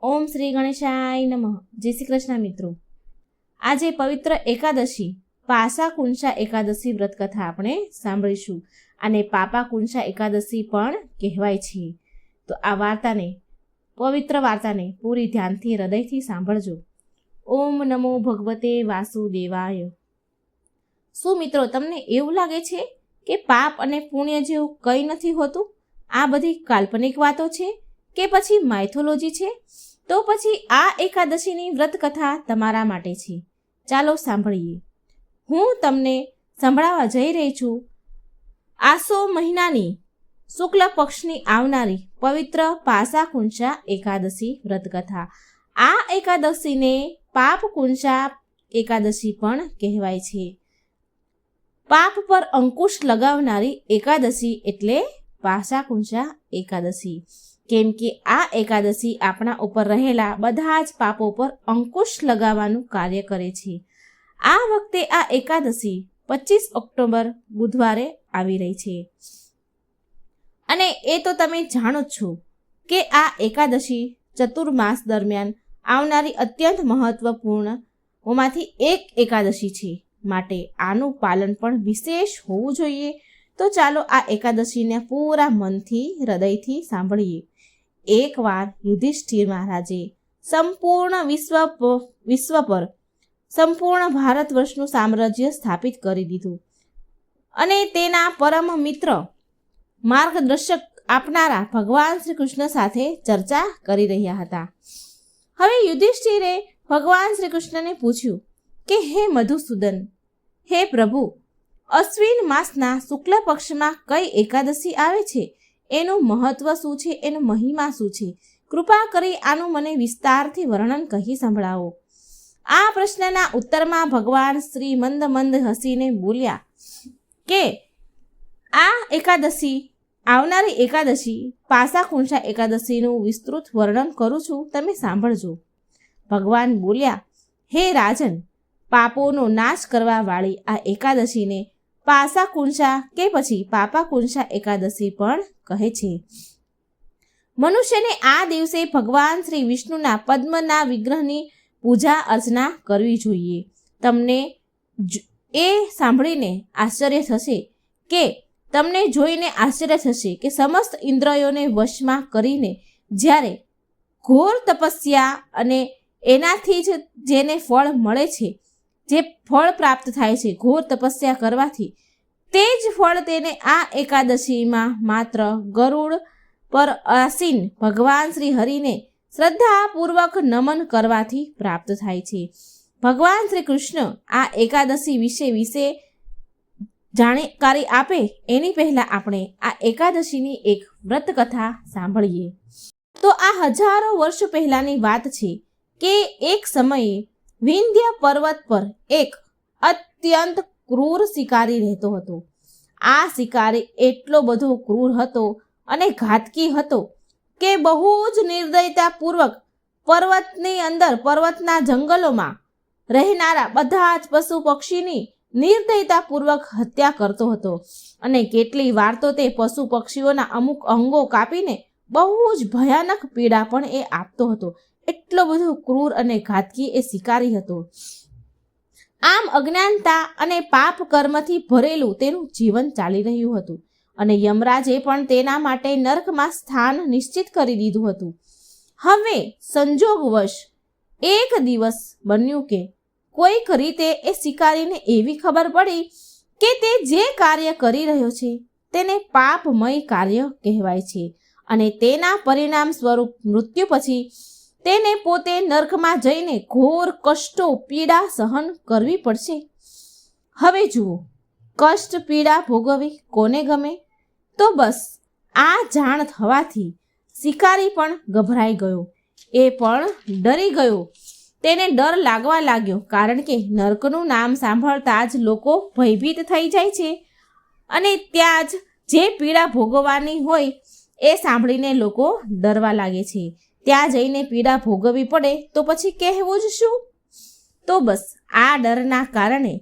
ઓમ શ્રી ગણેશાય નમઃ. જય શ્રી કૃષ્ણ મિત્રો. આજે પવિત્ર એકાદશી પાસા કુંસા એકાદશી વ્રત કથા આપણે સાંભળીશું. અને પાપા કુંસા એકાદશી પણ કહેવાય છે. તો આ વાર્તાને, પવિત્ર વાર્તાને પૂરી ધ્યાનથી હૃદયથી સાંભળજો. ઓમ નમો ભગવતે વાસુદેવાય. શું મિત્રો, તમને એવું લાગે છે કે પાપ અને પુણ્ય જેવું કંઈ નથી હોતું? આ બધી કાલ્પનિક વાતો છે કે પછી માઇથોલોજી છે? તો પછી આ એકાદશીની વ્રત કથા તમારા માટે છે. ચાલો સાંભળીએ. હું તમને સંભળાવવા જઈ રહી છું આસો મહિનાની શુક્લ પક્ષની આવનારી પવિત્ર પાસા કુંસા એકાદશી વ્રત કથા. આ એકાદશીને પાપ કુંસા એકાદશી પણ કહેવાય છે. પાપ પર અંકુશ લગાવનારી એકાદશી એટલે પાસા કુંસા એકાદશી. કેમ કે આ એકાદશી આપણા ઉપર રહેલા બધા જ પાપો પર અંકુશ લગાવવાનું કાર્ય કરે છે. આ વખતે આ એકાદશી 25 ઓક્ટોબર બુધવારે આવી રહી છે. અને એ તો તમે જાણો જ છો કે આ એકાદશી ચતુર્માસ દરમિયાન આવનારી અત્યંત મહત્વપૂર્ણમાંથી એક એકાદશી છે. માટે આનું પાલન પણ વિશેષ હોવું જોઈએ. તો ચાલો આ એકાદશીને પૂરા મનથી હૃદયથી સાંભળીએ. એકવાર યુધિષ્ઠિર મહારાજે સંપૂર્ણ વિશ્વ પર સંપૂર્ણ ભારત વર્ષનું સામ્રાજ્ય સ્થાપિત કરી દીધું અને તેના પરમ મિત્ર માર્ગદર્શક આપનારા ભગવાન શ્રી કૃષ્ણ સાથે ચર્ચા કરી રહ્યા હતા. હવે યુધિષ્ઠિરે ભગવાન શ્રી કૃષ્ણને પૂછ્યું કે હે મધુસૂદન, હે પ્રભુ, અશ્વિન માસના શુક્લ પક્ષમાં કઈ એકાદશી આવે છે? એનું મહત્વ શું છે? એનો મહિમા શું છે? કૃપા કરી આનું મને વિસ્તારથી વર્ણન કહી સંભળાવો. આ પ્રશ્નના ઉત્તરમાં ભગવાન શ્રી મંદ મંદ હસીને બોલ્યા કે આ એકાદશી, આવનારી એકાદશી પાસા કુંસા એકાદશીનું વિસ્તૃત વર્ણન કરું છું, તમે સાંભળજો. ભગવાન બોલ્યા, હે રાજન, પાપોનો નાશ કરવા વાળી આ એકાદશીને પાસા કુંસા કે પછી પાપા કુંસા એકાદશી પણ કહે છે. મનુષ્યને આ દિવસે ભગવાન શ્રી વિષ્ણુના પદ્મના વિગ્રહની પૂજા અર્ચના કરવી જોઈએ. તમને એ સાંભળીને આશ્ચર્ય થશે કે તમને જોઈને આશ્ચર્ય થશે કે સમસ્ત ઇન્દ્રિયોને વશમાં કરીને જ્યારે ઘોર તપસ્યા અને એનાથી જ જેને ફળ મળે છે, જે ફળ પ્રાપ્ત થાય છે ઘોર તપસ્યા કરવાથી, તે જ ફળ તેને આ એકાદશીમાં માત્ર ગરુડ પર આસીન ભગવાન શ્રી હરિને શ્રદ્ધાપૂર્વક નમન કરવાથી પ્રાપ્ત થાય છે. ભગવાન શ્રી કૃષ્ણ આ એકાદશી વિશે જાણકારી આપે એની પહેલાં આપણે આ એકાદશીની એક વ્રત કથા સાંભળીએ. તો આ હજારો વર્ષ પહેલાંની વાત છે કે એક સમયે વિંધ્ય પર્વત પર એક અત્યંત ક્રૂર શિકારી રહેતો હતો. આ શિકારી એટલો બધો ક્રૂર હતો અને ઘાતકી હતો કે બહુ જ નિર્દયતાપૂર્વક પર્વતની અંદર, પર્વતના જંગલોમાં રહેનારા બધા જ પશુ પક્ષીની નિર્દયતાપૂર્વક હત્યા કરતો હતો. અને કેટલી વાર તો તે પશુ પક્ષીઓના અમુક અંગો કાપીને બહુ જ ભયાનક પીડા પણ એ આપતો હતો. એટલો બધો ક્રૂર અને ઘાતકી એ શિકારી હતો. આમ અજ્ઞાનતા અને પાપ કર્મથી ભરેલું તેનું જીવન ચાલી રહ્યું હતું. અને યમરાજે પણ તેના માટે નરકમાં સ્થાન નિશ્ચિત કરી દીધું હતું. હવે સંજોગવશ એક દિવસ બન્યું કે કોઈક રીતે એ શિકારીને એવી ખબર પડી કે તે જે કાર્ય કરી રહ્યો છે તેને પાપમય કાર્ય કહેવાય છે અને તેના પરિણામ સ્વરૂપ મૃત્યુ પછી તેને પોતે નરકમાં જઈને ઘોર કષ્ટો, પીડા સહન કરવી પડશે. હવે જુઓ, કષ્ટ પીડા ભોગવવી કોને ગમે? તો બસ આ જાણ થવાથી શિકારી પણ ગભરાઈ ગયો. એ પણ ડરી ગયો. તેને ડર લાગવા લાગ્યો, કારણ કે નરકનું નામ સાંભળતા જ લોકો ભયભીત થઈ જાય છે અને ત્યાં જ જે પીડા ભોગવવાની હોય એ સાંભળીને લોકો ડરવા લાગે છે. ત્યાં જઈને પીડા ભોગવવી પડે તો પછી કહેવું જ શું? તો બસ આ ડરના કારણે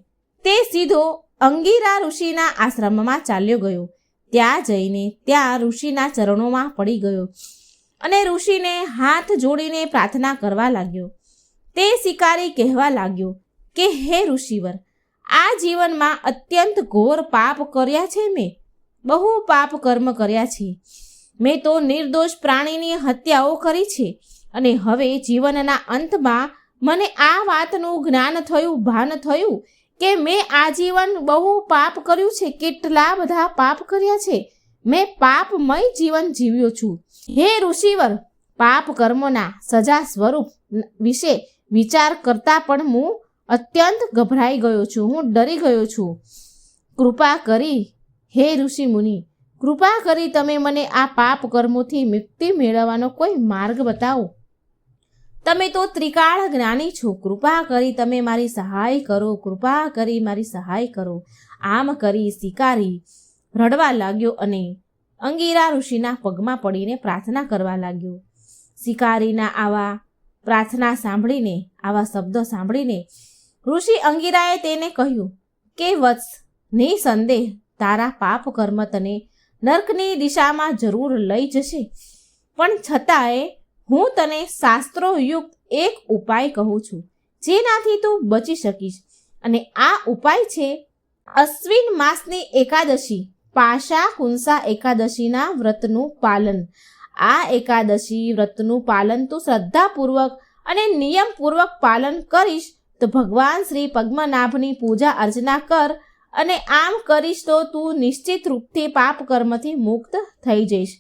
તે સીધો અંગીરા ઋષિના આશ્રમમાં ચાલ્યો ગયો. ત્યાં જઈને ત્યાં ઋષિના ચરણોમાં પડી ગયો અને ઋષિને હાથ જોડીને પ્રાર્થના કરવા લાગ્યો. તે શિકારી કહેવા લાગ્યો કે હે ઋષિવર, આ જીવનમાં અત્યંત ઘોર પાપ કર્યા છે. મેં બહુ પાપ કર્મ કર્યા છે. મેં તો નિર્દોષ પ્રાણીની હત્યાઓ કરી છે અને હવે જીવનના અંતમાં મને આ વાતનું જ્ઞાન થયું, ભાન થયું કે મેં આજીવન બહુ પાપ કર્યું છે. કેટલા બધા પાપ કર્યા છે. મેં પાપમય જીવન જીવ્યો છું. હે ઋષિવર, પાપ કર્મોના સજા સ્વરૂપ વિશે વિચાર કરતા પણ હું અત્યંત ગભરાઈ ગયો છું. હું ડરી ગયો છું. કૃપા કરી હે ઋષિ મુનિ, કૃપા કરી તમે મને આ પાપ કર્મોથી મુક્તિ મેળવવાનો કોઈ માર્ગ બતાવો. તમે તો ત્રિકાળ જ્ઞાની છો. કૃપા કરી તમે મારી સહાય કરો. કૃપા કરી મારી સહાય કરો. આમ કરી શિકારી રડવા લાગ્યો અને અંગીરા ઋષિના પગમાં પડીને પ્રાર્થના કરવા લાગ્યો. શિકારીના આવા પ્રાર્થના સાંભળીને, આવા શબ્દો સાંભળીને ઋષિ અંગીરાએ તેને કહ્યું કે વત્સ, નિસંદેહ તારા પાપ કર્મ તને નર્કની દિશામાં જરૂર લઈ જશે, પણ છતાંય હું તને શાસ્ત્રોયુક્ત એક ઉપાય કહું છું જેનાથી તું બચી શકીશ. અને આ ઉપાય છે અશ્વિન માસની એકાદશી, પાશા કુંસા એકાદશીના વ્રતનું પાલન. આ એકાદશી વ્રતનું પાલન તું શ્રદ્ધાપૂર્વક અને નિયમપૂર્વક પાલન કરીશ તો ભગવાન શ્રી પદ્મનાભની પૂજા અર્ચના કર, અને આમ કરીશ તો તું નિશ્ચિત રૂપથી પાપ કર્મથી મુક્ત થઈ જઈશ.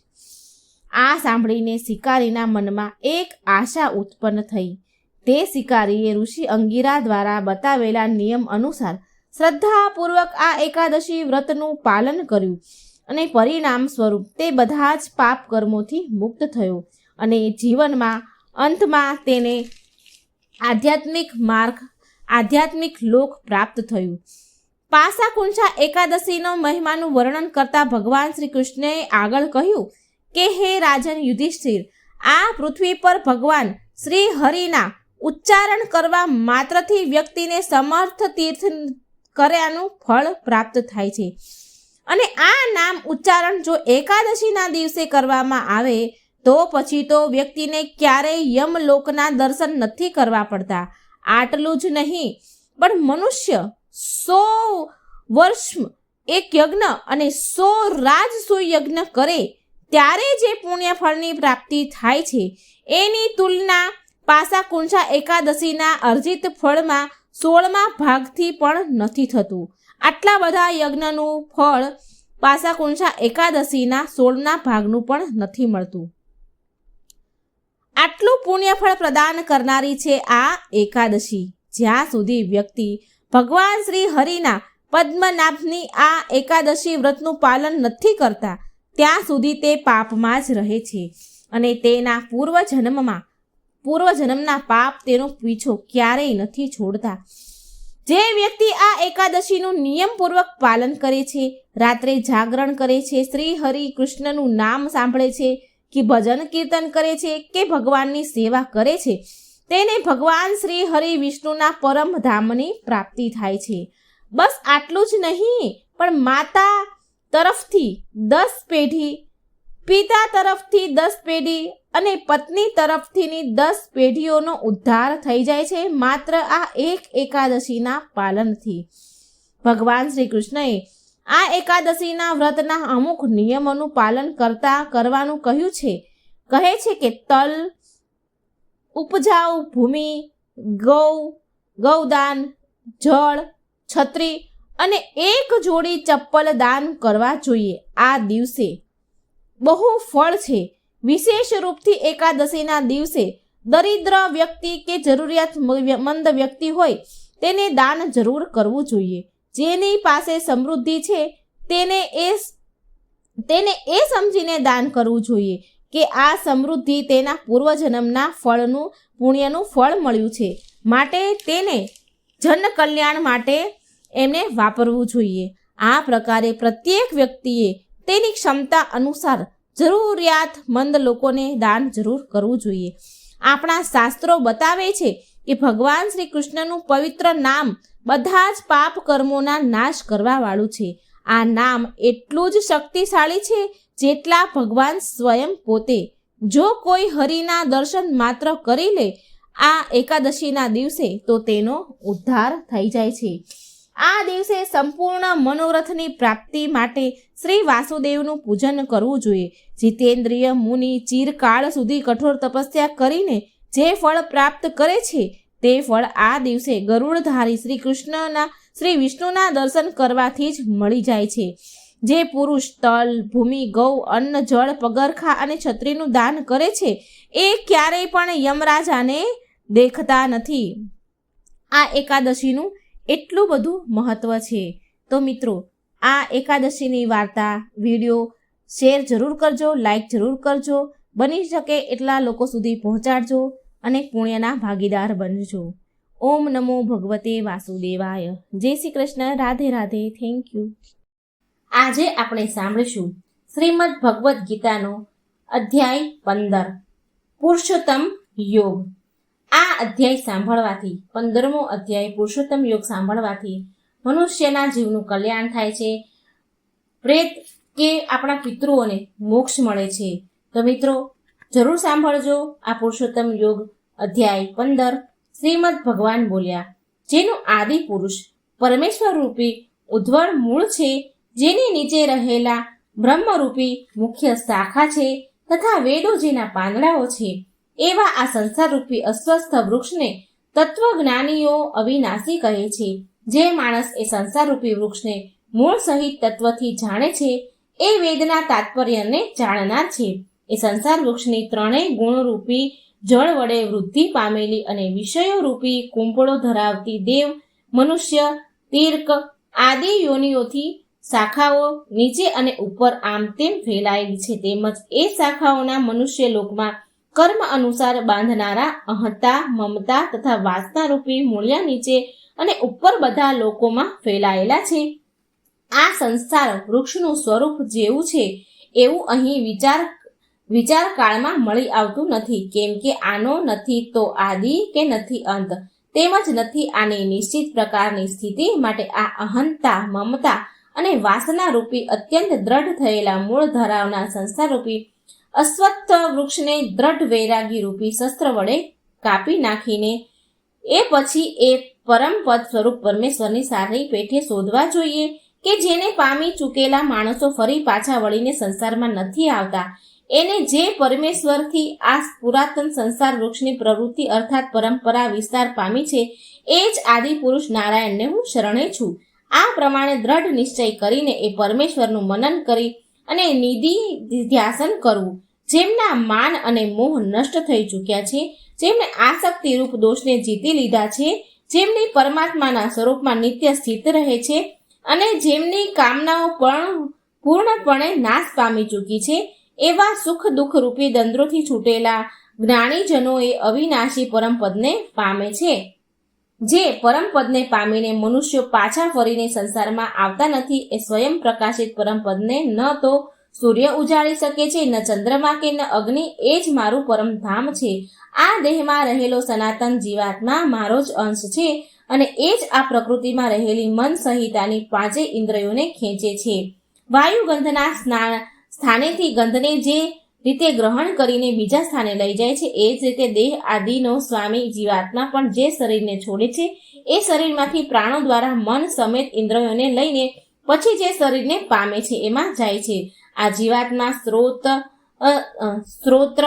આ સાંભળીને શિકારીના મનમાં એક આશા ઉત્પન્ન થઈ. તે શિકારીએ ઋષિ અંગીરા દ્વારા બતાવેલા નિયમ અનુસાર શ્રદ્ધાપૂર્વક આ એકાદશી વ્રતનું પાલન કર્યું અને પરિણામ સ્વરૂપ તે બધા જ પાપ કર્મોથી મુક્ત થયો અને જીવનમાં અંતમાં તેને આધ્યાત્મિક લોક પ્રાપ્ત થયું. પાસાકુંસા એકાદશીનો મહિમાનું વર્ણન કરતા ભગવાન શ્રી કૃષ્ણએ આગળ કહ્યું કે હે રાજન યુધિષ્ઠિર, આ પૃથ્વી પર ભગવાન શ્રી હરિના ઉચ્ચારણ કરવા માત્રથી વ્યક્તિને સમર્થ તીર્થ કર્યાનું ફળ પ્રાપ્ત થાય છે. અને આ નામ ઉચ્ચારણ જો એકાદશીના દિવસે કરવામાં આવે તો પછી તો વ્યક્તિને ક્યારેય યમલોકના દર્શન નથી કરવા પડતા. આટલું જ નહીં, પણ મનુષ્ય 100 વર્ષ એક યજ્ઞ અને 100 રાજસૂય યજ્ઞ કરે ત્યારે જે પુણ્ય ફળની પ્રાપ્તિ થાય છે એની તુલના પાસાકુંસા એકાદશીના અર્જિત ફળમાં 16મા ભાગથી પણ નથી થતું. આટલા બધા યજ્ઞનું ફળ પાસાકુંસા એકાદશીના 16ના ભાગનું પણ નથી મળતું. આટલું પુણ્યફળ પ્રદાન કરનારી છે આ એકાદશી. જ્યાં સુધી વ્યક્તિ ભગવાન શ્રી હરિના પદ્મનાભની આ એકાદશી વ્રતનું પાલન નથી કરતા ત્યાં સુધી તે પાપમાં જ રહે છે અને તેના પૂર્વજન્મના પાપ તેનો પીછો ક્યારેય નથી છોડતા. જે વ્યક્તિ આ એકાદશીનું નિયમપૂર્વક પાલન કરે છે, રાત્રે જાગરણ કરે છે, શ્રી હરિ કૃષ્ણનું નામ સાંભળે છે કે ભજન કીર્તન કરે છે કે ભગવાનની સેવા કરે છે, તેને ભગવાન શ્રી હરિ વિષ્ણુના પરમ ધામની પ્રાપ્તિ થાય છે. બસ આટલું જ નહીં, પણ માતા તરફથી 10 પેઢી, પિતા તરફથી 10 પેઢી અને પત્ની તરફથીની 10 પેઢીઓનો ઉદ્ધાર થઈ જાય છે માત્ર આ એક એકાદશીના પાલનથી. ભગવાન શ્રી કૃષ્ણએ આ એકાદશીના વ્રતના અમુક નિયમોનું પાલન કરવાનું કહ્યું છે. કહે છે કે તલ, ઉપજાઉ ભૂમિ, ગૌદાન, જળ, છત્રી અને એક જોડી ચપ્પલ દાન કરવા જોઈએ. આ દિવસે બહુ ફળ છે. વિશેષ રૂપથી એકાદશીના દિવસે દરિદ્ર વ્યક્તિ કે જરૂરિયાતમંદ વ્યક્તિ હોય તેને દાન જરૂર કરવું જોઈએ. જેની પાસે સમૃદ્ધિ છે તેને એ સમજીને દાન કરવું જોઈએ કે આ સમૃદ્ધિ તેના પૂર્વજન્મના પુણ્યનું ફળ મળ્યું છે, માટે તેને જન કલ્યાણ માટે એમને વાપરવું જોઈએ. આ પ્રકારે પ્રત્યેક વ્યક્તિએ તેની ક્ષમતા અનુસાર જરૂરિયાતમંદ લોકોને દાન જરૂર કરવું જોઈએ. આપણા શાસ્ત્રો બતાવે છે કે ભગવાન શ્રી કૃષ્ણનું પવિત્ર નામ બધા જ પાપ કર્મોના નાશ કરવાવાળું છે. આ નામ એટલું જ શક્તિશાળી છે જેટલા ભગવાન સ્વયં પોતે જો કોઈ હરિના દર્શન માત્ર કરી લે આ એકાદશીના દિવસે તો તેનો ઉદ્ધાર થઈ જાય છે. આ દિવસે સંપૂર્ણ મનોરથની પ્રાપ્તિ માટે શ્રી વાસુદેવનું પૂજન કરવું જોઈએ. જીતેન્દ્રિય મુનિ ચિરકાળ સુધી કઠોર તપસ્યા કરીને જે ફળ પ્રાપ્ત કરે છે તે ફળ આ દિવસે ગરુડધારી શ્રી વિષ્ણુના દર્શન કરવાથી જ મળી જાય છે. જે પુરુષ તલ, ભૂમિ, ગૌ, અન્ન, જળ, પગરખા અને છત્રીનું દાન કરે છે એ ક્યારેય પણ યમરાજાને દેખતા નથી. આ એકાદશીનું એટલું બધું મહત્વ છે. તો મિત્રો, આ એકાદશીની વાર્તા વિડીયો શેર જરૂર કરજો, લાઈક જરૂર કરજો, બની શકે એટલા લોકો સુધી પહોંચાડજો અને પુણ્યના ભાગીદાર બનજો. ઓમ નમો ભગવતે વાસુદેવાય. જય શ્રી કૃષ્ણ. રાધે રાધે. Thank you. આજે આપણે સાંભળીશું શ્રીમદ ભગવદ્ ગીતાનો અધ્યાય 15 પુરુષોત્તમ યોગ. આ અધ્યાય સાંભળવાથી 15મો અધ્યાય પુરુષોત્તમ યોગ સાંભળવાથી મનુષ્યના જીવનું કલ્યાણ થાય છે, પ્રેત કે આપણા પિતૃઓને મોક્ષ મળે છે. તો મિત્રો, જરૂર સાંભળજો આ પુરુષોત્તમ યોગ અધ્યાય 15. શ્રીમદ ભગવાન બોલ્યા, જેનું આદિ પુરુષ પરમેશ્વર રૂપી ઉદ્ધવળ મૂળ છે, જેની નીચે રહેલા બ્રહ્મરૂપી મુખ્ય શાખા છે તથા વેદો જેના પાંદડાઓ છે, એવા આ સંસારરૂપી અસ્વસ્થ વૃક્ષને તત્વજ્ઞાનીઓ અવિનાશી કહે છે. જે માણસ એ સંસારરૂપી વૃક્ષને મૂળ સહિત તત્વથી જાણે છે એ વેદના તાત્પર્યને જાણનાર છે. એ સંસાર વૃક્ષની ત્રણેય ગુણરૂપી જળ વડે વૃદ્ધિ પામેલી અને વિષયો રૂપી કુંપળો ધરાવતી દેવ, મનુષ્ય, તીર્ક આદિ યોનિઓથી શાખાઓ નીચે અને ઉપર આમ તેમ ફેલાયેલી છે. તેમજ એ શાખાઓના મનુષ્ય લોકમાં કર્મ અનુસાર બાંધનારા અહંતા, મમતા તથા વાસના રૂપી મૂળિયા નીચે અને ઉપર બધા લોકોમાં ફેલાયેલા છે. આ સંસાર વૃક્ષનું સ્વરૂપ જેવું છે એવું અહીં વિચાર કાળમાં મળી આવતું નથી, કેમ કે આનો નથી તો આદિ કે નથી અંત, તેમજ નથી આની નિશ્ચિત પ્રકારની સ્થિતિ માટે આ અહંતા, મમતા અને વાસના રૂપી અત્યંત દ્રઢ થયેલા મૂળ ધરાવનાર સંસાર રૂપી અશ્વત્થ વૃક્ષને દ્રઢ વૈરાગી રૂપી શસ્ત્ર વડે કાપી નાખીને એ પછી એ પરમપદ સ્વરૂપ પરમેશ્વરની સારી પેઠે શોધવા જોઈએ કે જેને પામી ચૂકેલા માણસો ફરી પાછા વળીને સંસારમાં નથી આવતા. એને જે પરમેશ્વરથી આ પુરાતન સંસાર વૃક્ષની પ્રવૃત્તિ અર્થાત પરંપરા વિસ્તાર પામી છે એ જ આદિ પુરુષ નારાયણને હું શરણે છું. આ પ્રમાણે દ્રઢ નિશ્ચય કરીને એ પરમેશ્વરનું મનન કરી અને નિધિ ધ્યાસન કરવું. જેમના માન અને મોહ નષ્ટ થઈ ચૂક્યા છે, જેમણે આસક્તિ રૂપ દોષને જીતી લીધા છે, જેમની પરમાત્માના સ્વરૂપમાં નિત્ય સ્થિત રહે છે અને જેમની કામનાઓ પણ પૂર્ણપણે નાશ પામી ચૂકી છે, એવા સુખ દુઃખ રૂપી દંદ્રોથી છૂટેલા જ્ઞાનીજનો એ અવિનાશી પરમપદને પામે છે. જે પરમપદને પામીને મનુષ્યો પાછા ફરીને સંસારમાં આવતા નથી, એ સ્વયં પ્રકાશિત પરમપદને ન તો સૂર્ય ઉજાડી શકે છે, ન ચંદ્રમા કે ન અગ્નિ. એ જ મારું પરમધામ છે. આ દેહમાં રહેલો સનાતન જીવાત્મા મારો જ અંશ છે અને એ જ આ પ્રકૃતિમાં રહેલી મન સહિતાની પાંચેય ઇન્દ્રિયોને ખેંચે છે. વાયુ ગંધના સ્થાનેથી ગંધને જે રીતે ગ્રહણ કરીને બીજા સ્થાને લઈ જાય છે, એ જ રીતે દેહ આદિનો સ્વામી જીવાત્મા પણ જે શરીરને છોડે છે એ શરીરમાંથી પ્રાણો દ્વારા મન સમેત ઇન્દ્રિયોને લઈને પછી જે શરીરને પામે છે એમાં જાય છે. આ જીવાત્મા શ્રોત્ર,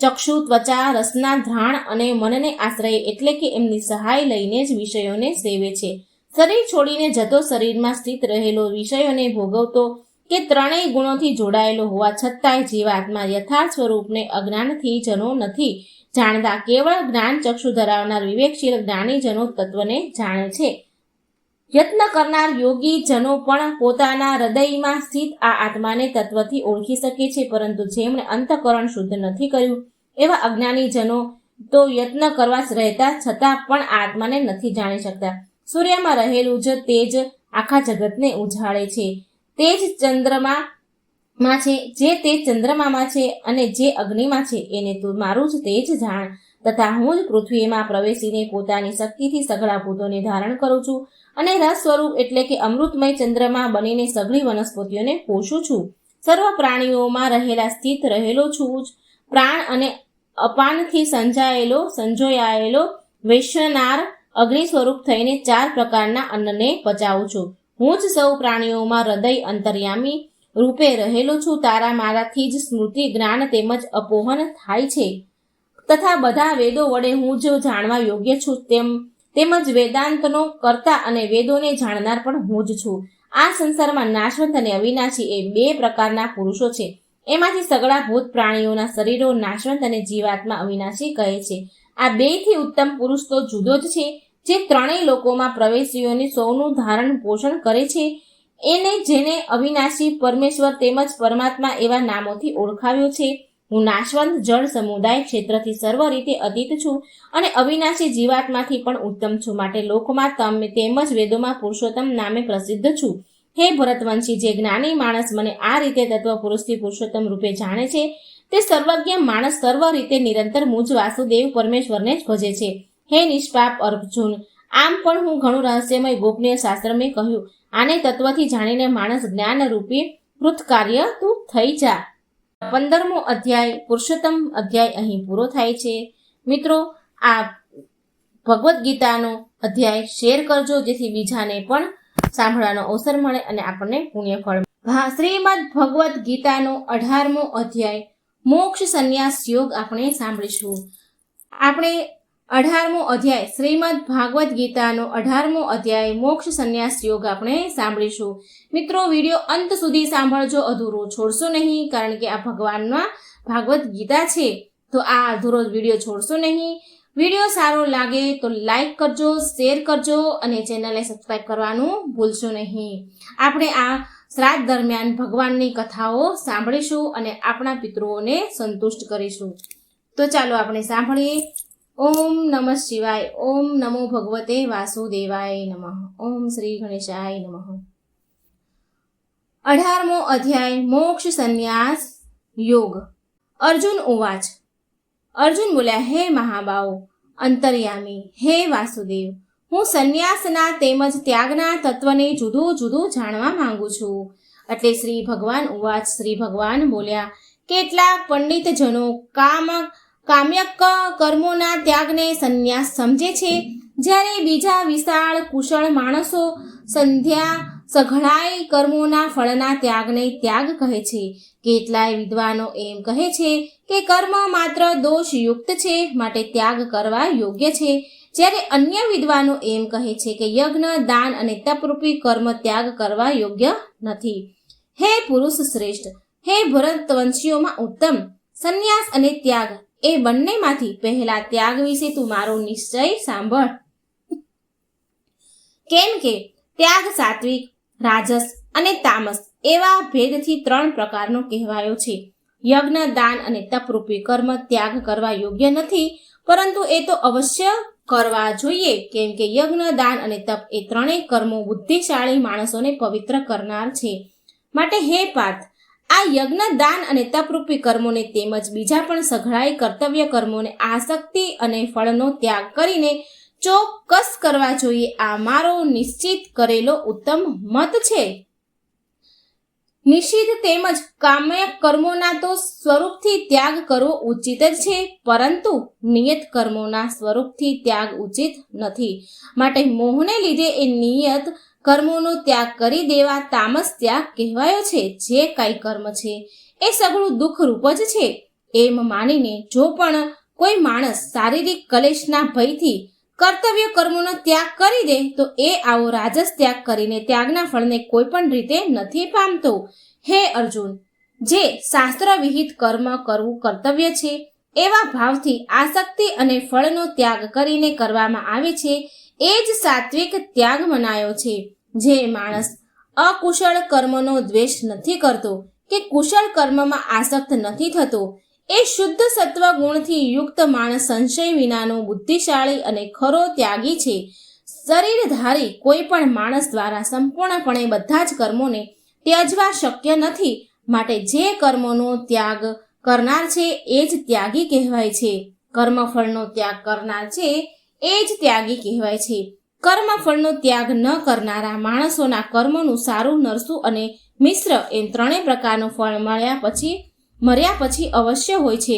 ચક્ષુ, ત્વચા, રસના, ઘ્રાણ અને મનને આશ્રય એટલે કે એમની સહાય લઈને જ વિષયોને સેવે છે. શરીર છોડીને જતો શરીરમાં સ્થિત રહેલો વિષયોને ભોગવતો કે ત્રણેય ગુણોથી જોડાયેલો હોવા છતાંય જીવાત્મા યથાર્થ સ્વરૂપને અજ્ઞાનથી જનો નથી જાણતા. કેવળ જ્ઞાન ચક્ષુ ધરાવનાર વિવેકશીલ જ્ઞાનીજનો તત્વને જાણે છે. યત્ન કરનાર યોગી જનો પણ પોતાના હૃદયમાં સ્થિત આ આત્માને તત્વથી ઓળખી શકે છે, પરંતુ જેમણે અંતઃકરણ શુદ્ધ નથી કર્યું એવા અજ્ઞાનીજનો તો યત્ન કરવા રહેતા છતાં પણ આત્માને નથી જાણી શકતા. સૂર્યમાં રહેલું જ તેજ આખા જગતને ઉજાડે છે. તે જ ચંદ્રમામાં છે, જે તે ચંદ્રમામાં છે અને જે અગ્નિમાં છે એને તું મારું જ તેજ જાણ. તથા હું જ પૃથ્વીમાં પ્રવેશીને પોતાની શક્તિથી સઘળા ભૂતોને ધારણ કરું છું અને રસ સ્વરૂપ એટલે કે અમૃતમય ચંદ્રમા બનીને સઘળી વનસ્પતિઓને પોષું છું. સર્વ પ્રાણીઓમાં રહેલા સ્થિત રહેલો છું જ પ્રાણ અને અપાનથી સંજોયાયેલો વૈશ્વનાર અગ્નિ સ્વરૂપ થઈને 4 પ્રકારના અન્નને પચાવું છું. હું જ સૌ પ્રાણીઓમાં હૃદય અંતર્યામી રૂપે રહેલો છું. તારા મારાથી જ સ્મૃતિ, જ્ઞાન તેમજ અપોહન થાય છે તથા બધા વેદો વડે હું જો જાણવા યોગ્ય છું તેમજ વેદાંતનો કર્તા અને વેદોને જાણનાર પણ હું જ છું. આ સંસારમાં નાશવંત અને અવિનાશી એ 2 પ્રકારના પુરુષો છે. એમાંથી સગળા ભૂત પ્રાણીઓના શરીરો નાશવંત અને જીવાત્મા અવિનાશી કહે છે. આ 2 થી ઉત્તમ પુરુષ તો જુદો જ છે, જે ત્રણેય લોકોમાં પ્રવેશીઓને સૌનું ધારણ પોષણ કરે છે. એને જેને અવિનાશી પરમેશ્વર તેમજ પરમાત્મા એવા નામોથી ઓળખાવ્યો છે. હું નાશવંત જળ સમુદાય ક્ષેત્રથી સર્વ રીતે અતીત છું અને અવિનાશી જીવાત્માથી પણ ઉત્તમ છું. માટે લોકમાં તેમજ વેદોમાં પુરુષોત્તમ નામે પ્રસિદ્ધ છું. હે ભરતવંશી, જે જ્ઞાની માણસ મને આ રીતે તત્વ પુરુષથી પુરુષોત્તમ રૂપે જાણે છે તે સર્વજ્ઞ માણસ સર્વ રીતે નિરંતર મુજ વાસુદેવ પરમેશ્વરને જ ભજે છે. હે નિષ્પાપ અર્જુન, આમ પણ હું ઘણું રહસ્યમય ગોપનીય શાસ્ત્ર મેં કહ્યું. આને તત્વથી જાણીને માણસ જ્ઞાન રૂપી કૃતકાર્ય તું થઈ જા. 15મો અધ્યાય પુરુષોત્તમ અધ્યાય અહીં પૂરો થાય છે. મિત્રો, આ ભગવદ્ ગીતાનો અધ્યાય શેર કરજો, જેથી બીજાને પણ સાંભળવાનો અવસર મળે અને આપણને પુણ્ય ફળ. શ્રીમદ ભગવદ્ ગીતાનો 18મો અધ્યાય મોક્ષ સંન્યાસ યોગ આપણે સાંભળીશું. આપણે 18મો અધ્યાય શ્રીમદ ભાગવદ્ ગીતાનો 18મો અધ્યાય મોક્ષ સંન્યાસ યોગ આપણે સાંભળીશું. મિત્રો, વિડીયો અંત સુધી સાંભળજો, અધૂરો છોડશો નહીં, કારણ કે આ ભગવાનના ભાગવદ્ ગીતા છે, તો આ અધૂરો વિડીયો છોડશો નહીં. વિડીયો સારો લાગે તો લાઈક કરજો, શેર કરજો અને ચેનલને સબસ્ક્રાઈબ કરવાનું ભૂલશો નહીં. આપણે આ શ્રાદ્ધ દરમિયાન ભગવાનની કથાઓ સાંભળીશું અને આપણા પિતૃઓને સંતુષ્ટ કરીશું. તો ચાલો આપણે સાંભળીએ. ઓમ નમઃ શિવાય. ઓમ નમો ભગવતે વાસુદેવાય નમઃ. ઓમ શ્રી ગણેશાય નમઃ. 18મો અધ્યાય મોક્ષ સંન્યાસ યોગ. અર્જુન ઉવાચ. અર્જુન બોલ્યા, હે મહાબાહો અંતર્યામી, હે વાસુદેવ, હું સંન્યાસના તેમજ ત્યાગના તત્વને જુદું જુદું જાણવા માંગુ છું. એટલે શ્રી ભગવાન ઉવાચ. શ્રી ભગવાન બોલ્યા, કેટલાક પંડિતજનો કામ્યક કર્મોના ત્યાગને સંન્યાસ સમજે છે, જ્યારે બીજા વિશાળ કુશળ માણસો સઘળાય કર્મોના ફળના ત્યાગને ત્યાગ કહે છે. કેટલાય વિદ્વાનો એમ કહે છે કે કર્મ માત્ર દોષયુક્ત છે, માટે ત્યાગ કરવા યોગ્ય છે, જ્યારે અન્ય વિદ્વાનો એમ કહે છે કે યજ્ઞ, દાન અને તપરૂપી કર્મ ત્યાગ કરવા યોગ્ય નથી. હે પુરુષ શ્રેષ્ઠ, હે ભરતવંશીઓમાં ઉત્તમ, સંન્યાસ અને ત્યાગ એ બંનેમાંથી પહેલા ત્યાગ વિશે તું મારો નિશ્ચય સાંભળ. કેમ કે ત્યાગ સાત્વિક, રાજસ અને તામસ એવા ભેદથી 3 પ્રકારનો કહેવાયો છે. યજ્ઞ, દાન અને તપરૂપી કર્મ ત્યાગ કરવા યોગ્ય નથી, પરંતુ એ તો અવશ્ય કરવા જોઈએ, કેમ કે યજ્ઞ, દાન અને તપ એ ત્રણેય કર્મો બુદ્ધિશાળી માણસોને પવિત્ર કરનાર છે. માટે હે પાર્થ, આ યજ્ઞ, દાન અને તપરૂપી કર્મોને તેમજ બીજા પણ સઘળાય કર્તવ્ય કર્મોને આસક્તિ અને ફળનો ત્યાગ કરીને ચોક્કસ કરવા જોઈએ. આ મારો નિશ્ચિત કરેલો ઉત્તમ મત છે. નિષિદ્ધ તેમજ કામ્ય કર્મોના તો સ્વરૂપથી ત્યાગ કરવો ઉચિત જ છે, પરંતુ નિયત કર્મોના સ્વરૂપથી ત્યાગ ઉચિત નથી. માટે મોહને લીધે એ નિયત કર્મોનો ત્યાગ કરી દેવા તામસ ત્યાગ કહેવાયો છે. જે કાંઈ કર્મ છે એ સઘળું દુઃખરૂપ જ છે એમ માનીને જો પણ કોઈ માણસ શારીરિક કલેશના ભયથી કર્તવ્ય કર્મોનો ત્યાગ કરી દે તો એ આવો રાજસ ત્યાગ કરીને ત્યાગના ફળને કોઈ પણ રીતે નથી પામતો. હે અર્જુન, જે શાસ્ત્ર વિહિત કર્મ કરવું કર્તવ્ય છે એવા ભાવથી આસક્તિ અને ફળનો ત્યાગ કરીને કરવામાં આવે છે એ જ સાત્વિક ત્યાગ મનાયો છે. જે માણસ અકુશળ કર્મનો દ્વેષ નથી કરતો કે કુશળ કર્મમાં આસક્ત નથી થતો એ શુદ્ધ સત્વ ગુણથી યુક્ત માણસ સંશય વિનાનો બુદ્ધિશાળી અને ખરો ત્યાગી છે. શરીરધારી કોઈ પણ માણસ દ્વારા સંપૂર્ણપણે બધા જ કર્મોને ત્યજવા શક્ય નથી. માટે જે કર્મોનો ત્યાગ કરનાર છે એ જ ત્યાગી કહેવાય છે. કર્મફળનો ત્યાગ કરનાર છે એ જ ત્યાગી કહેવાય છે. કર્મફળનો ત્યાગ ન કરનારા માણસોના કર્મોનું સારું, નરસું અને મિશ્ર એમ 3 પ્રકારનું ફળ મર્યા પછી અવશ્ય હોય છે.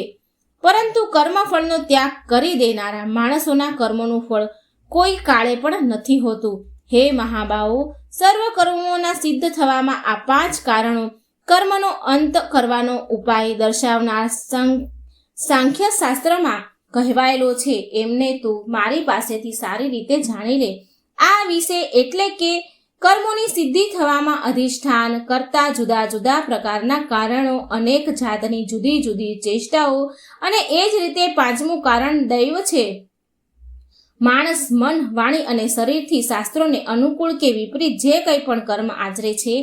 પરંતુ કર્મફળનો ત્યાગ કરી દેનારા માણસોના કર્મોનું ફળ કોઈ કાળે પણ નથી હોતું. હે મહાબાઓ, સર્વ કર્મોના સિદ્ધ થવામાં આ 5 કારણો કર્મનો અંત કરવાનો ઉપાય દર્શાવનાર સાંખ્ય શાસ્ત્રમાં કહેવાયેલો છે. એમને તું મારી પાસેથી સારી રીતે જાણી લે. આ વિશે એટલે કે કર્મોની સિદ્ધિ થવામાં અધિષ્ઠાન કરતા જુદા જુદા પ્રકારના કારણો, અનેક જાતની જુદી જુદી ચેષ્ટાઓ અને એ જ રીતે 5મું કારણ દૈવ છે. માણસ મન, વાણી અને શરીરથી શાસ્ત્રોને અનુકૂળ કે વિપરીત જે કંઈ પણ કર્મ આચરે છે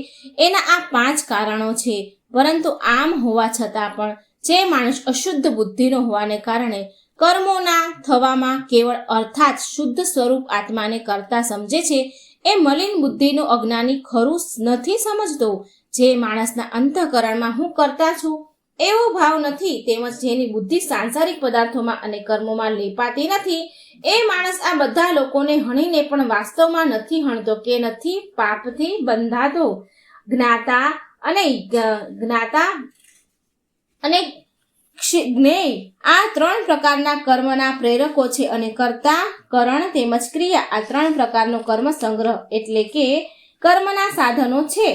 એના આ 5 કારણો છે. પરંતુ આમ હોવા છતાં પણ જે માણસ અશુદ્ધ બુદ્ધિનો હોવાને કારણે કર્મોના થવામાં કેવળ અર્થાત શુદ્ધ સ્વરૂપ આત્માને કરતા સમજે છે એ મલિન બુદ્ધિનો અજ્ઞાની ખરું નથી સમજતો. જે માણસના અંતઃકરણમાં હું કરતા છું એવો ભાવ નથી, તેમજ જેની બુદ્ધિ સાંસારિક પદાર્થોમાં અને કર્મોમાં લેપાતી નથી, એ માણસ આ બધા લોકોને હણીને પણ વાસ્તવમાં નથી હણતો કે નથી પાપથી બંધાતો. જ્ઞાતા અને જ્ઞેય આ 3 પ્રકારના કર્મના પ્રેરકો છે અને કર્તા, કરણ તેમજ ક્રિયા આ 3 પ્રકારનો કર્મ સંગ્રહ એટલે કે કર્મના સાધનો છે.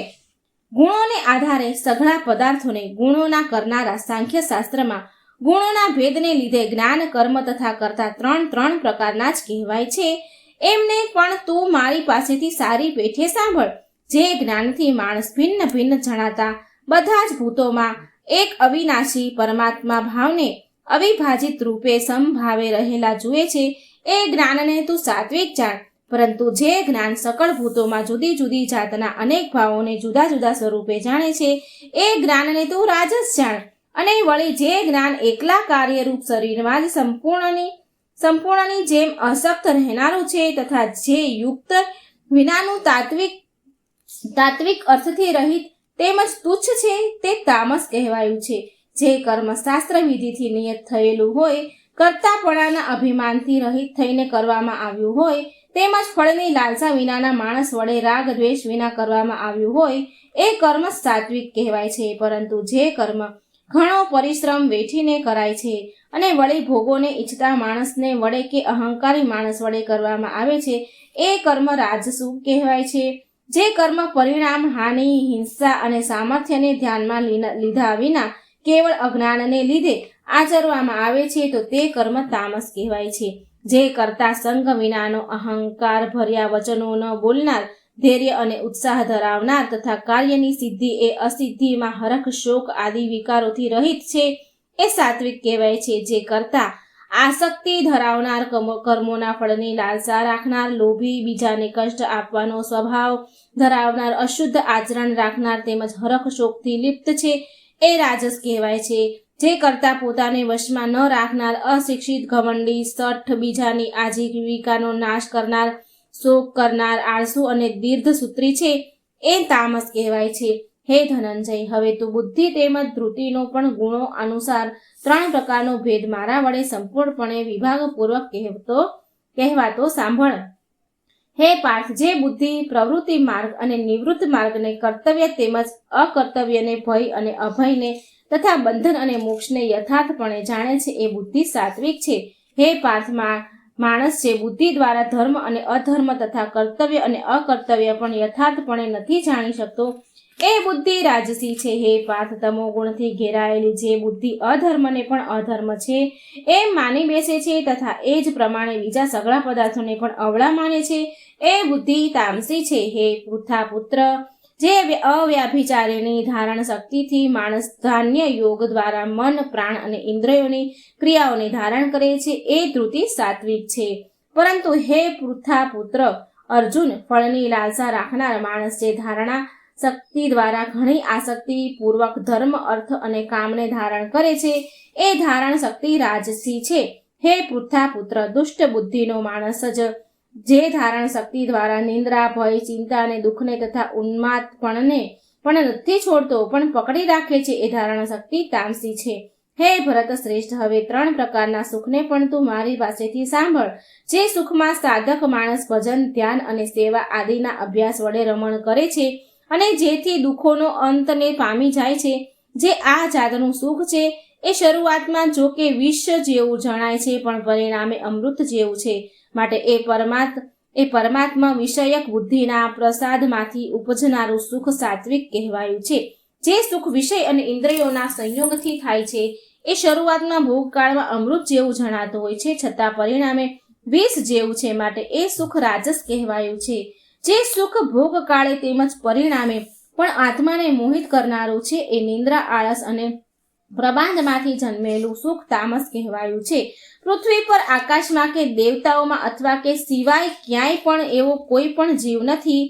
ગુણોને આધારે સઘળા પદાર્થોને ગુણોના કરનારા સાંખ્ય શાસ્ત્રમાં ગુણોના ભેદને લીધે જ્ઞાન, કર્મ તથા કર્તા 3 પ્રકારના જ કહેવાય છે. એમને પણ તું મારી પાસેથી સારી પેઠે સાંભળ. જે જ્ઞાનથી માણસ ભિન્ન ભિન્ન જણાતા બધા જ ભૂતોમાં એક અવિનાશી પરમાત્મા ભાવને અવિભાજિત રૂપે સમભાવે રહેલા જુએ છે એ જ્ઞાનને તું સાત્વિક જાણ. પરંતુ જે જ્ઞાન સકળ ભૂતોમાં જુદી જુદી જાતના અનેક ભાવોને જુદા જુદા સ્વરૂપે જાણે છે એ જ્ઞાનને તું રાજસ જાણ. અને વળી જે જ્ઞાન એકલા કાર્યરૂપ શરીરમાં જ સંપૂર્ણની જેમ અશક્ત રહેનારું છે તથા જે યુક્ત વિનાનું તાત્વિક અર્થથી રહિત તેમજ તુચ્છ છે તે તામસ કહેવાયું છે. જે કર્મ શાસ્ત્ર વિધિથી નિયત થયેલું હોય, કર્તાપણાના અભિમાનથી રહિત થઈને કરવામાં આવ્યું હોય, તેમજ ફળની લાલસા વિનાના માણસ વડે રાગ દ્વેષ વિના કરવામાં આવ્યું હોય એ કર્મ સાત્વિક કહેવાય છે. પરંતુ જે કર્મ ઘણો પરિશ્રમ વેઠીને કરાય છે અને વળી ભોગોને ઈચ્છતા માણસને વડે કે અહંકારી માણસ વડે કરવામાં આવે છે એ કર્મ રાજસુ કહેવાય છે. જે કર્મ પરિણામ, હાનિ, હિંસા અને સામર્થ્યને ધ્યાનમાં લીધા વિના કેવળ અજ્ઞાનને લીધે આચરવામાં આવે છે તો તે કર્મ તામસ કહેવાય છે. જે કરતા સંગ વિનાનો અહંકાર ભર્યા વચનો ન બોલનાર, ધૈર્ય અને ઉત્સાહ ધરાવનાર તથા કાર્યની સિદ્ધિ એ અસિદ્ધિમાં હરખ, શોક આદિ વિકારોથી રહિત છે એ સાત્વિક કહેવાય છે. જે કરતા આસક્તિ ધરાવનાર, કર્મોના ફળની લાલસા રાખનાર, લોભી, બીજાને કષ્ટ આપવાનો સ્વભાવ ધરાવનાર, અશુદ્ધ આચરણ રાખનાર તેમજ હરખ શોકથી લિપ્ત છે એ રાજસ કહેવાય છે. જે કરતા પોતાને વશમાં ન રાખનાર, અશિક્ષિત, ઘમંડી, શઠ, બીજાની આજીવિકાનો નાશ કરનાર, શોક કરનાર, આળસુ અને દીર્ઘસૂત્રી છે એ તામસ કહેવાય છે. હે ધનંજય, હવે તું બુદ્ધિ તેમજ ધૃતિનો પણ ગુણો અનુસાર 3 પ્રકારનો ભેદ મારા વડે સંપૂર્ણપણે વિભાગપૂર્વક કહેવાતો સાંભળ. હે પાર્થ, જે બુદ્ધિ પ્રવૃત્તિ માર્ગ અને નિવૃત્ત માર્ગને, કર્તવ્ય તેમજ અકર્તવ્યને, ભય અને અભયને તથા બંધન અને મોક્ષને યથાર્થપણે જાણે છે એ બુદ્ધિ સાત્વિક છે. હે પાર્થ, માણસ જે બુદ્ધિ દ્વારા ધર્મ અને અધર્મ તથા કર્તવ્ય અને અકર્તવ્ય પણ યથાર્થપણે નથી જાણી શકતો એ બુદ્ધિ રાજસી છે. હે પાર્થ, તમો ગુણથી ઘેરાયેલી જે બુદ્ધિ અધર્મને પણ અધર્મ છે એમ માની બેસે છે તથા એ જ પ્રમાણે બીજા સગળા પદાર્થોને પણ અવળા માને છે એ બુદ્ધિ તામસી છે. હે પૃથા પુત્ર, જે અવ્યાભિચારીની ધારણ શક્તિથી માણસ ધાન્ય યોગ દ્વારા મન, પ્રાણ અને ઇન્દ્રિયોની ક્રિયાઓને ધારણ કરે છે એ ધૃતિ સાત્વિક છે. પરંતુ હે પૃથા પુત્ર અર્જુન, ફળની લાલસા રાખનાર માણસ જે ધારણા શક્તિ દ્વારા ઘણી આસક્તિ પૂર્વક ધર્મ, અર્થ અને કામને ધારણ કરે છે એ ધારણ શક્તિ રાજસી છે. હે પૃથા પુત્ર, દુષ્ટ બુદ્ધિનો માણસ જે ધારણ શક્તિ દ્વારા નિંદ્રા, ભય, ચિંતા અને દુઃખને તથા ઉન્માદપણને પણ નથી છોડતો પણ પકડી રાખે છે એ ધારણ શક્તિ તામસી છે. હે ભરત શ્રેષ્ઠ, હવે 3 પ્રકારના સુખને પણ તું મારી પાસેથી સાંભળ. જે સુખમાં સાધક માણસ ભજન, ધ્યાન અને સેવા આદિના અભ્યાસ વડે રમણ કરે છે અને જેથી દુઃખોનો અંતને પામી જાય છે, જે આ જાતનું સુખ છે એ શરૂઆતમાં જો કે વિષ જેવું જણાય છે, પણ પરિણામે અમૃત જેવું છે. માટે એ પરમાત્મા વિષયક બુદ્ધિના પ્રસાદમાંથી ઉપજનારું સુખ સાત્વિક કહેવાયું છે. જે સુખ વિષય અને ઇન્દ્રિયોના સંયોગથી થાય છે એ શરૂઆતમાં ભોગકાળમાં અમૃત જેવું જણાતું હોય છે, છતાં પરિણામે વિષ જેવું છે. માટે એ સુખ રાજસ કહેવાયું છે. જે સુખ ભોગકાળે તેમજ પરિણામે પણ આત્માને મોહિત કરનારું છે એ નિંદ્રા, આળસ અને પ્રબાંધમાંથી જન્મેલું સુખ તામસ કહેવાયું છે. પૃથ્વી પર, આકાશમાં કે દેવતાઓમાં અથવા કે સિવાય ક્યાંય પણ એવો કોઈ પણ જીવ નથી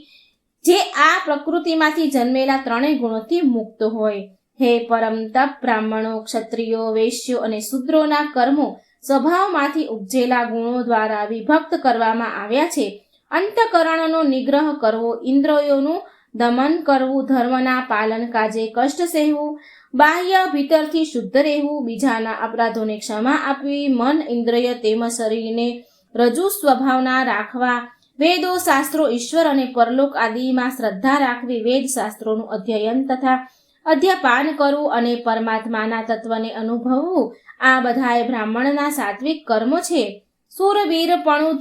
જે આ પ્રકૃતિમાંથી જન્મેલા ત્રણેય ગુણોથી મુક્ત હોય. હે પરમ તપ, બ્રાહ્મણો, ક્ષત્રિયો, વૈશ્યો અને શૂદ્રોના કર્મો સ્વભાવમાંથી ઉપજેલા ગુણો દ્વારા વિભક્ત કરવામાં આવ્યા છે. અંતઃકરણનો નિગ્રહ કરવો, ઇન્દ્રિયોનું દમન કરવું, ધર્મના પાલન કાજે કષ્ટ સહેવું, બાહ્ય ભીતરથી શુદ્ધ રહેવું, બીજાના અપરાધોને ક્ષમા આપવી, મન, ઇન્દ્રિય તેમજ શરીરને રજૂ સ્વભાવના રાખવા, વેદો, શાસ્ત્રો, ઈશ્વર અને પરલોક આદિમાં શ્રદ્ધા રાખવી, વેદ શાસ્ત્રોનું અધ્યયન તથા અધ્યપાન કરવું અને પરમાત્માના તત્વને અનુભવવું, આ બધાએ બ્રાહ્મણના સાત્વિક કર્મો છે. શૂરવીરપણું,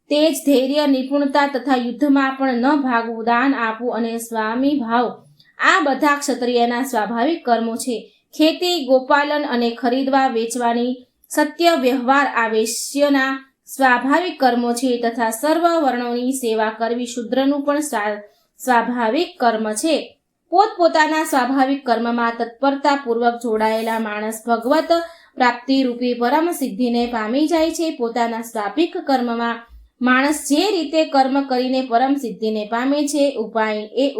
તેજ, ધૈર્ય, નિપુણતા તથા યુદ્ધમાં પણ ન ભાગવું, દાન આપવું અને સ્વામી ભાવ, આ બધા ક્ષત્રિયના સ્વાભાવિક કર્મો છે. ખેતી, ગોપાલન અને ખરીદવા વેચવાની સત્ય વ્યવહાર આ વૈશ્યના સ્વાભાવિક કર્મો છે, તથા સર્વ વર્ણોની સેવા કરવી શૂદ્રનું પણ સ્વાભાવિક કર્મ છે. પોતપોતાના સ્વાભાવિક કર્મમાં તત્પરતાપૂર્વક જોડાયેલા માણસ ભગવત પ્રાપ્તિ રૂપી પરમ સિદ્ધિને પામી જાય છે. પોતાના સ્વાભાવિક કર્મમાં માણસ જે રીતે કર્મ કરીને પરમ સિદ્ધિને પામે છે,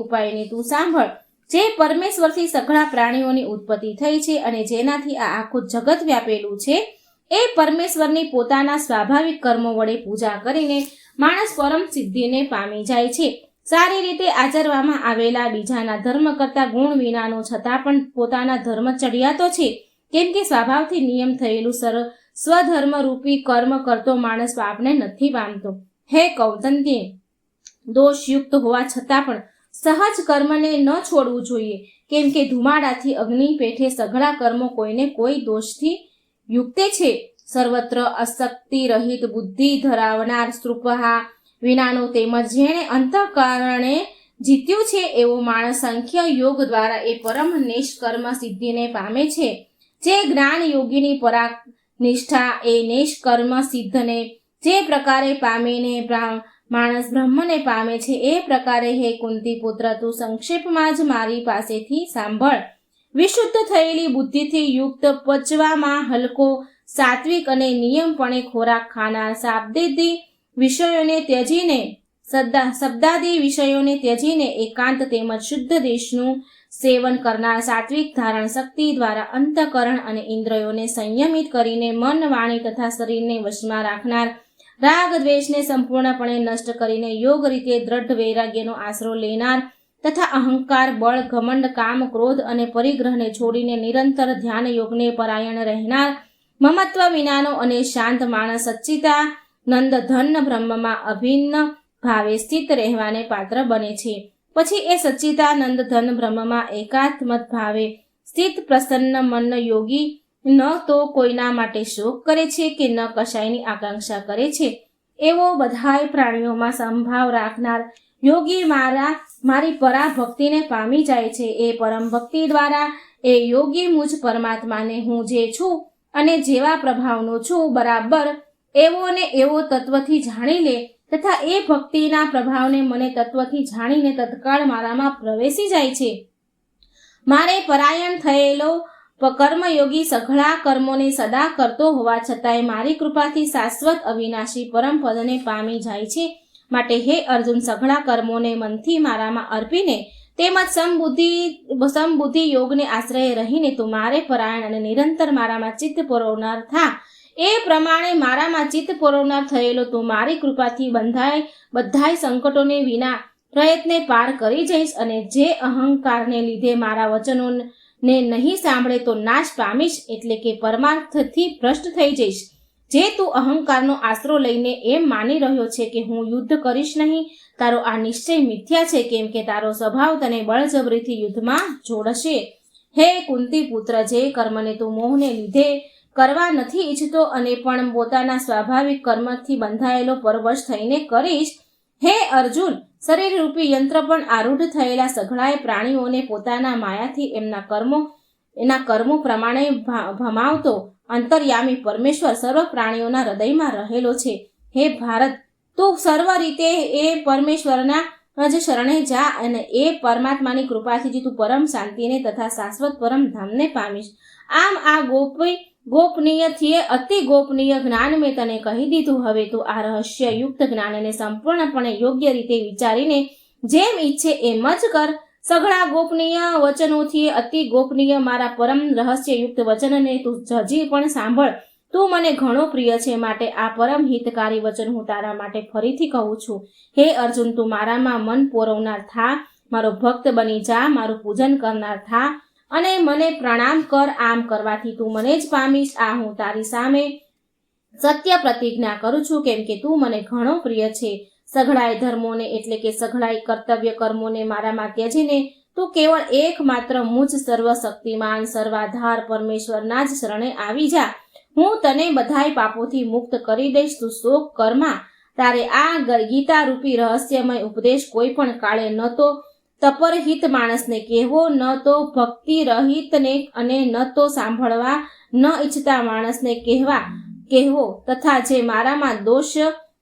ઉપાયને તું સાંભળ. જે પરમેશ્વરથી સઘળા પ્રાણીઓની ઉત્પત્તિ થઈ છે અને જેનાથી આ આખું જગત વ્યાપેલું છે, એ પરમેશ્વરની પોતાના સ્વાભાવિક કર્મો વડે પૂજા કરીને માણસ પરમ સિદ્ધિને પામી જાય છે. સારી રીતે આચરવામાં આવેલા બીજાના ધર્મ કરતા ગુણ વિનાનો છતાં પણ પોતાના ધર્મ ચડિયાતો છે, કેમ કે સ્વભાવથી નિયમ થયેલું સ્વધર્મ રૂપી કર્મ કરતો માણસ પાપને નથી પામતો. હે કૌંતન્ય, દોષયુક્ત હોવા છતાં પણ સહજ કર્મને ન છોડવું જોઈએ, કેમ કે ધુમાડાથી અગ્નિ પેઠે સઘળા કર્મો કોઈને કોઈ દોષથી યુક્તે છે. સર્વત્ર અશક્તિ રહિત બુદ્ધિ ધરાવનાર, સ્ત્રુપહા વિનાનો તેમજ જેણે અંતઃકરણે જીત્યું છે એવો માણસ સાંખ્ય યોગ દ્વારા એ પરમ નિષ્કર્મ સિદ્ધિને પામે છે. જે જ્ઞાન યોગીની પરાક નિષ્ઠા એ નિષ્કર્મ સિદ્ધને જે પ્રકારે પામીને માણસ બ્રહ્મને પામે છે, એ પ્રકારે હે કુંતી પુત્ર, તું સંક્ષેપમાં જ મારી પાસેથી સાંભળ. વિશુદ્ધ થયેલી બુદ્ધિથી યુક્ત, પચવામાં હલકો, સાત્વિક અને નિયમપણે ખોરાક ખાનાર, શબ્દાદી વિષયોને ત્યજીને એકાંત તેમજ શુદ્ધ દેશનું સેવન કરનાર, સાત્વિક ધારણ શક્તિ દ્વારા અંતઃકરણ અને ઇન્દ્રિયોને સંયમિત કરીને મન, વાણી તથા શરીરને વશમાં રાખનાર, રાગ દ્વેષને સંપૂર્ણપણે નષ્ટ કરીને યોગ રીતે દ્રઢ વૈરાગ્યનો આશરો લેનાર તથા અહંકાર, બળ, ઘમંડ, કામ, ક્રોધ અને પરિગ્રહને છોડીને નિરંતર ધ્યાન યોગને પરાયણ રહેનાર, મમત્વ વિનાનો અને શાંત માણસ સચ્ચિદાનંદ ધન બ્રહ્મમાં અભિન્ન ભાવે સ્થિત રહેવાને પાત્ર બને છે. પછી એ સચ્ચિદાનંદ ધન બ્રહ્મમાં એકાત્મત ભાવે સ્થિત પ્રસન્ન મન યોગી ન તો કોઈના માટે શોક કરે છે કે ન કશાયની આકાંક્ષા કરે છે, એવો બધાય પ્રાણીઓમાં સંભાવ રાખનાર યોગી મારી પરાભક્તિને પામી જાય છે. એ પરમ ભક્તિ દ્વારા એ યોગી મુજ પરમાત્માને હું જે છું અને જેવા પ્રભાવનો છું બરાબર એવો ને એવો તત્વથી જાણી લે તથા એ ભક્તિના પ્રભાવને મને તત્વથી જાણીને તત્કાળ મારામાં પ્રવેશી જાય છે. મારે પરાયણ થયેલો કર્મયોગી સઘળા કર્મોને સદા કરતો હોવા છતાંય મારી કૃપાથી શાશ્વત અવિનાશી પરમ પદને પામી જાય છે. માટે હે અર્જુન, સઘળા કર્મોને મનથી મારામાં અર્પીને તેમજ સમબુદ્ધિ યોગને આશ્રય રહીને તું મારે પરાયણ અને નિરંતર મારામાં ચિત્ત પરોવનાર થા. એ પ્રમાણે મારામાં ચિત્ત પરોવનાર થયેલો તું મારી કૃપાથી બધાય સંકટોને વિના પ્રયત્ને પાર કરી જઈશ, અને જે અહંકારને લીધે મારા વચનોને નહીં સાંભળે તો નાશ પામીશ, એટલે કે પરમાર્થથી ભ્રષ્ટ થઈ જઈશ. જે તું અહંકારનો આશરો લઈને એમ માની રહ્યો છે કે હું યુદ્ધ કરીશ નહીં, તારો આ નિશ્ચય મિથ્યા છે, કેમ કે તારો સ્વભાવ તને બળજબરીથી યુદ્ધમાં જોડશે. હે કુંતી પુત્ર, જે કર્મને તું મોહને લીધે કરવા નથી ઈચ્છતો અને પણ પોતાના સ્વાભાવિક કર્મથી બંધાયેલો પરવશ થઈને કરીશ, હે અર્જુન, શરીર રૂપી યંત્ર પણ આરૂઢ થયેલા સઘળાએ પ્રાણીઓને પોતાના માયાથી એના કર્મો પ્રમાણે ભમાવતો અંતર્યામી પરમેશ્વર સર્વ પ્રાણીઓના હૃદયમાં રહેલો છે. હે ભારત, તું સર્વ રીતે એ પરમેશ્વરના જ શરણે જા અને એ પરમાત્માની કૃપાથી તું પરમ શાંતિને તથા શાશ્વત પરમ ધામને પામીશ. આમ આ ગોપનીયથી અતિ ગોપનીય જ્ઞાન મેં તને કહી દીધું. હવે તું આ રહસ્યયુક્ત જ્ઞાનને સંપૂર્ણપણે યોગ્ય રીતે વિચારીને જેમ ઈચ્છે એમ જ કર. સઘળા ગોપનીય વચનોથી અતિ ગોપનીય મારા પરમ રહસ્યયુક્ત વચનને તું હજી પણ સાંભળ. તું મને ઘણો પ્રિય છે, માટે આ પરમ હિતકારી વચન હું તારા માટે ફરીથી કહું છું. હે અર્જુન, તું મારામાં મન પોરવનાર થા, મારો ભક્ત બની જા, મારું પૂજન કરનાર થા અને મને પ્રણામ કર. આમ કરવાથી તું મને જ પામીશ. આ હું તારી સામે સત્ય પ્રતિજ્ઞા કરું છું, કેમ કે તું મને ઘણો પ્રિય છે. સઘળાય ધર્મોને એટલે કે સઘળાય કર્તવ્ય કર્મોને મારામાં ત્યજીને તું કેવળ એકમાત્ર મુજ સર્વશક્તિમાન સર્વાધાર પરમેશ્વરના જ શરણે આવી જા. હું તને બધાય પાપોથી મુક્ત કરી દઈશ. તું શોક કરમાં. તારે આ ગીતા રૂપી રહસ્યમય ઉપદેશ કોઈ પણ કાળે ન તો તપરહિત માણસને કહેવો, ન તો ભક્તિ રહિતને અને ન તો સાંભળવા ન ઈચ્છતા માણસને કહેવો તથા જે મારામાં દોષ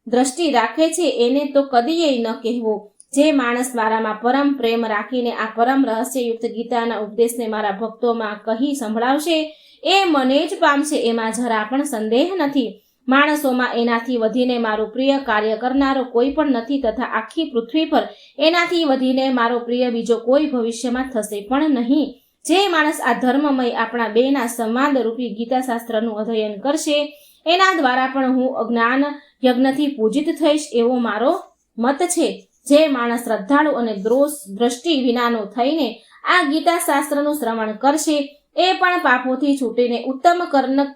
દ્રષ્ટિ રાખે છે એને તો કદીય ન કહેવો. જે માણસ મારામાં પરમ પ્રેમ રાખીને આ પરમ રહસ્યયુક્ત ગીતાના ઉપદેશને મારા ભક્તોમાં કહી સંભળાવશે એ મને જ પામશે, એમાં જરા પણ સંદેહ નથી. માણસોમાં એનાથી વધીને મારું પ્રિય કાર્ય કરનારો કોઈ પણ નથી તથા આખી પૃથ્વી પર એનાથી વધીને મારો પ્રિય બીજો કોઈ ભવિષ્યમાં થશે પણ નહીં. જે માણસ આ ધર્મમય આપણા બેના સંવાદ રૂપી ગીતા શાસ્ત્રનું અધ્યયન કરશે એના દ્વારા પણ હું અજ્ઞાન યજ્ઞથી પૂજિત થઈશ એવો મારો મત છે. જે માણસ શ્રદ્ધાળુ અને દ્રષ્ટિ વિનાનો થઈને આ ગીતા શાસ્ત્રનું શ્રવણ કરશે એ પણ પાપોથી છૂટીને ઉત્તમ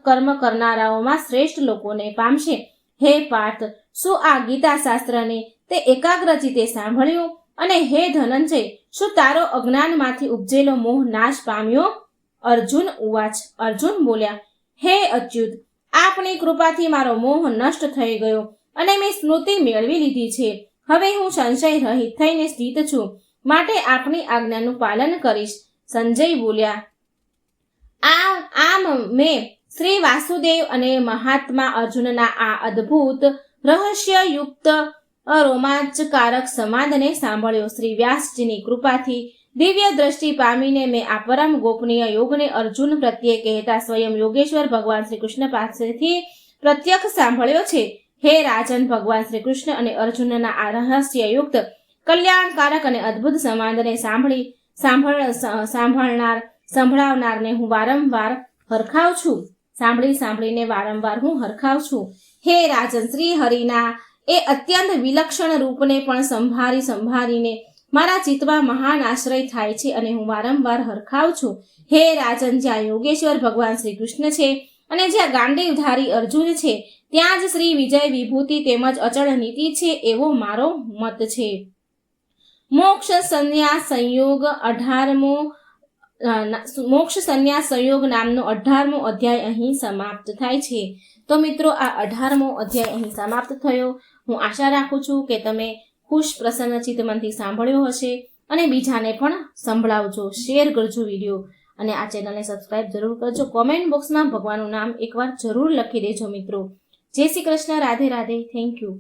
કર્મ કરનારાઓમાં શ્રેષ્ઠ લોકોને પામશે. હે પાર્થ, શું આ ગીતા શાસ્ત્રને તે એકાગ્રચિતે સાંભળ્યું? અને હે ધનંજય, શું તારો અજ્ઞાનમાંથી ઉપજેલો મોહ નાશ પામ્યો? અર્જુન ઉવાચ. અર્જુન બોલ્યા, હે અચ્યુત, આપની કૃપાથી મારો મોહ નષ્ટ થઈ ગયો અને મેં સ્મૃતિ મેળવી લીધી છે. હવે હું સંશય રહિત થઈને સ્થિત છું, માટે આપની આજ્ઞાનું પાલન કરીશ. સંજય બોલ્યા, આમ મેં શ્રી વાસુદેવ અને મહાત્મા અર્જુનના આ અદ્ભુત રહસ્યયુક્ત રોમાંચકારક સંવાદને સાંભળ્યો. શ્રી વ્યાસજીની કૃપાથી દિવ્ય દ્રષ્ટિ પામીને મેં આ પરમ ગોપનીય યોગને અર્જુન પ્રત્યે કહેતા સ્વયં યોગેશ્વર ભગવાન શ્રી કૃષ્ણ પાસેથી પ્રત્યક્ષ સાંભળ્યો છે. હે રાજન, ભગવાન શ્રી કૃષ્ણ અને અર્જુનના આ રહસ્યયુક્ત કલ્યાણકારક અને અદ્ભુત સંવાદને સંભળાવનારને હું વારંવાર હરખાવ છું. સાંભળીને વારંવાર હું હરખાવ છું. હે રાજન, શ્રી હરિના એ અત્યંત વિલક્ષણ રૂપને પણ સંભાળીને મારા ચિત્તમાં મહાન આશ્રય થાય છે અને હું વારંવાર હરખાવ છું. હે રાજન, જ્યાં યોગેશ્વર ભગવાન શ્રી કૃષ્ણ છે અને જ્યાં ગાંડીવધારી અર્જુન છે ત્યાં જ શ્રી વિજય વિભૂતિ તેમજ અચળ નીતિ છે એવો મારો મત છે. મોક્ષ સંન્યાસ સંયોગ નામનો 18મો અધ્યાય અહીં સમાપ્ત થાય છે. તો મિત્રો, આ 18મો અધ્યાય અહીં સમાપ્ત થયો. હું આશા રાખું છું કે તમે ખુશ પ્રસન્ન ચિત્ત મનથી સાંભળ્યો હશે અને બીજાને પણ સંભળાવજો, શેર કરજો વિડીયો અને આ ચેનલને સબસ્ક્રાઇબ જરૂર કરજો. કોમેન્ટ બોક્સમાં ભગવાનનું નામ એકવાર જરૂર લખી દેજો મિત્રો. જય શ્રી કૃષ્ણ. રાધે રાધે. Thank you.